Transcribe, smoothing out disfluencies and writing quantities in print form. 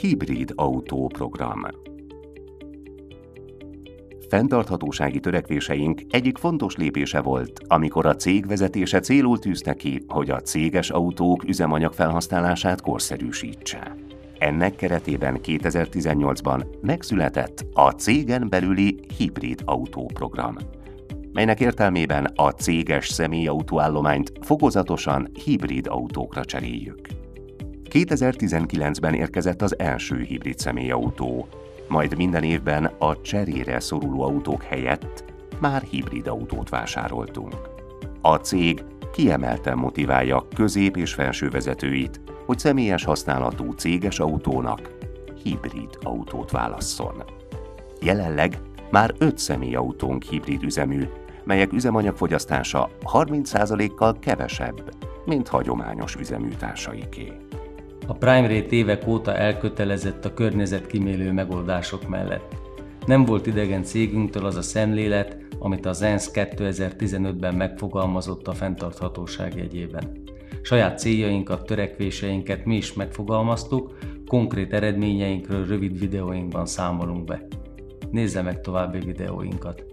Hibrid autó program. Fenntarthatósági törekvéseink egyik fontos lépése volt, amikor a cég vezetése célul tűzte ki, hogy a céges autók üzemanyag felhasználását korszerűsítse. Ennek keretében 2018-ban megszületett a cégen belüli hibrid autóprogram, melynek értelmében a céges személyautóállományt fokozatosan hibrid autókra cseréljük. 2019-ben érkezett az első hibrid személyautó, majd minden évben a cserére szoruló autók helyett már hibrid autót vásároltunk. A cég kiemelten motiválja közép- és felsővezetőit, hogy személyes használatú céges autónak hibrid autót válasszon. Jelenleg már 5 személyautónk hibrid üzemű, melyek üzemanyagfogyasztása 30%-kal kevesebb, mint hagyományos üzeműtársaiké. A Primerate évek óta elkötelezett a környezetkímélő megoldások mellett. Nem volt idegen cégünktől az a szemlélet, amit az ENSZ 2015-ben megfogalmazott a fenntarthatóság jegyében. Saját céljainkat, törekvéseinket mi is megfogalmaztuk, konkrét eredményeinkről rövid videóinkban számolunk be. Nézze meg további videóinkat!